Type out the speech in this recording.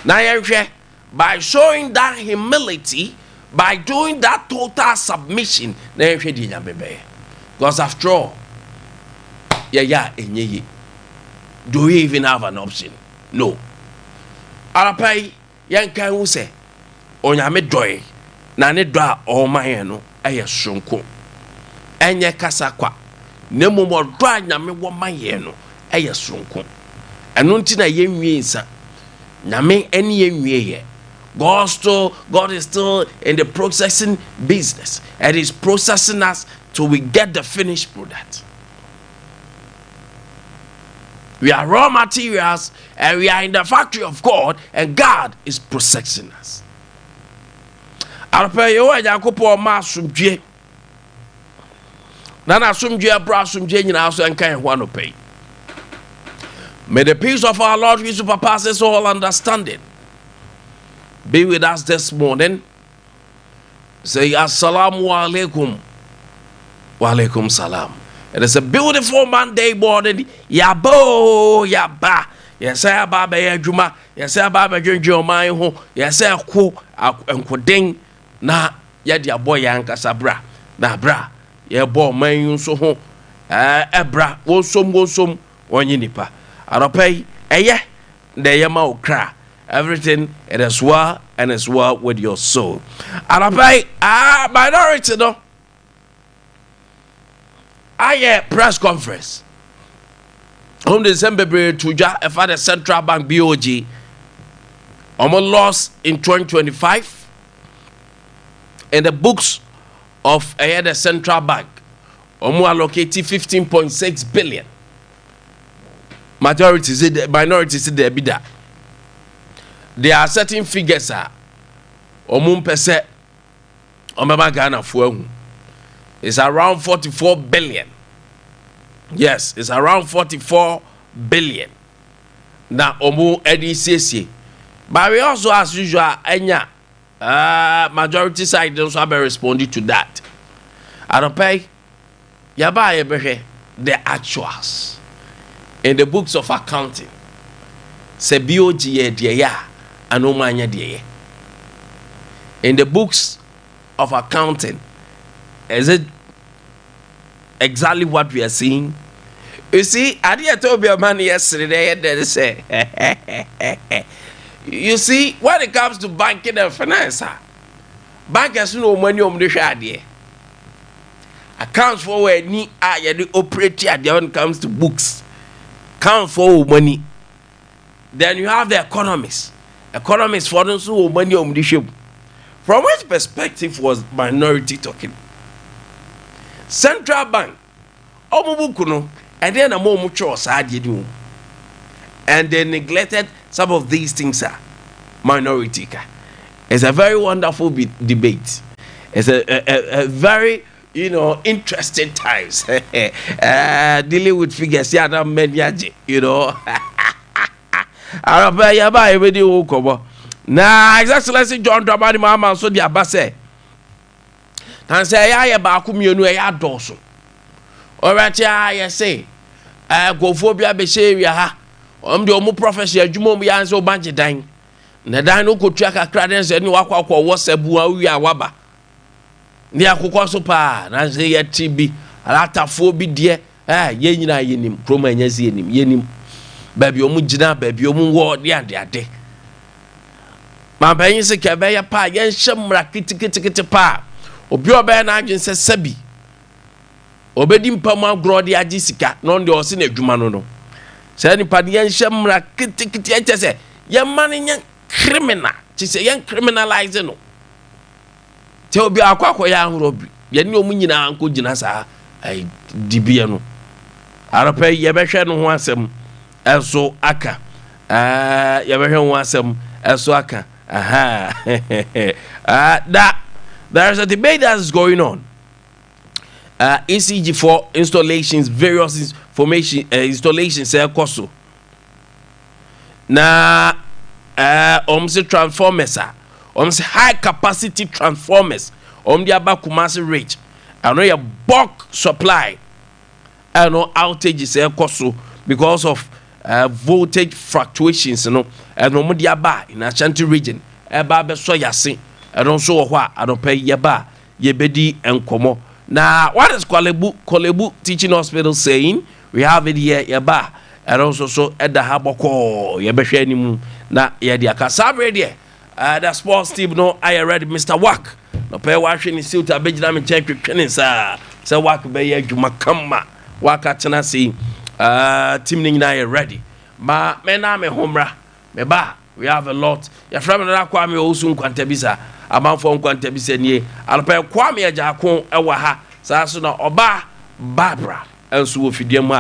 Na yɛhwɛ by showing that humility, by doing that total submission, na yɛhwɛ di nyabebe. Because after all, enye. Do we even have an option? No. Arapai yanka hu se onyame doy na ne do a ɔman no ɛyɛ sonko. Enye kasa kwa. Na mmom do a nyame wo man no ɛyɛ sonko. Ɛno nti na yenwie nsa. Nyame eni yenwie ye. God is still in the processing business, and is processing us till we get the finished product. We are raw materials, and we are in the factory of God, and God is processing us. Arpe yo Yakopo ma asumdwe. Na asumdwe bra asumdwe nyina so enkan ho anopai. May the peace of our Lord Jesus surpasses all understanding be with us this morning. Say assalamu alaikum. Wa alaikum salam. It is a beautiful Monday morning. Yabo yaba. Yes, I baba juma. Yes, I baba junjo my ho. Yes, I ko enkodeng na yadi aboy yanka sabra. Na bra. Ye bo man yun so ho. Ebra wonsom onye nipa. Aropai eye de yema okra. Everything it is well and is well with your soul. Aropai minority no. Aye press conference. On December to the Central Bank BOG. Lost in 2025. In the books of the Central Bank, allocated 15.6 billion. Minorities in the bidder. There are certain figures percent Ghana for it's around 44 billion. Yes, it's around 44 billion. Now EDCC. But we also, as usual, majority side also have responded to that. I don't pay the actuals in the books of accounting. Se BOG and Omanya. In the books of accounting, is it exactly what we are seeing? You see, Ade told me a man yesterday and they say, you see, when it comes to banking and finance, bankers know money on the shadi. Accounts for where ni you operate when it comes to books. Count for money. Then you have the economists. Economists for those who money on the ship. From which perspective was minority talking? Central Bank, and then a more mature side you do. And they neglected some of these things. Minority. It's a very wonderful debate. It's a very, interesting times. Dealing with figures, Now, Excellency John Dramani Mama so the Abase. And say, I about community a dorsal. All right, I say, go for Bia Beshavia. The omu professor, Jumo Bianzo Banji Dang. Nadano could track a cradence and walk was a buaya waba. Near Cocosopa, and say a TB, a lata phobi dear, yenina yenim, Chroma yenim, baby omujina, baby omu ward, the day. My parents say, Cabaya pa, yen shamra kitty pa. Obio be na agin se sabi. Obedi mpama gro de agisika, non de ose na adwuma no. Say ni pa de yen shamra kitty eche se, yen man yen criminal. Ti se yen criminalize no. Te obi akwa ya ahoro bi. Ye ni omu nyina anko gina sa ai dibia no. Arape ye be hwe no ho asem eso aka. Ye be hwe ho asem eso aka. There's a debate that is going on. ECG for installations, various installations, koso. Na transformers, high capacity transformers, the aba Kumasi rate. I know your bulk supply. I know outages, koso because of voltage fluctuations no ɛno mo de aba in Ashanti region ɛba bɛsɔ yase ɛno nso wɔ hɔ a adɔpɛ yɛba yɛbɛdi nkɔmɔ. Now what is Kolebu Teaching Hospital saying? We have it here yɛba ɛno nso so ɛda ha bɔkɔɔ yɛbɛhwɛ anim na yɛde aka saa bere deɛ the sports team no ayɛ ready. Mr. Wack no pɛ wahwɛ ne silta bɛgyina me nkyɛn twetwe ne nsa sɛ Wack bɛyɛ adwuma kama Wack atena sei team no nyinaa yɛ ready ma mena me homra me ba we have a lot yɛfrɛ me no Kwame Nkwantabisa amanfo Nkwantabisa nie alpɛ Kwame Agyako ɛwɔ ha saa so na ɔba Barbara ɛnso wɔ fidie mu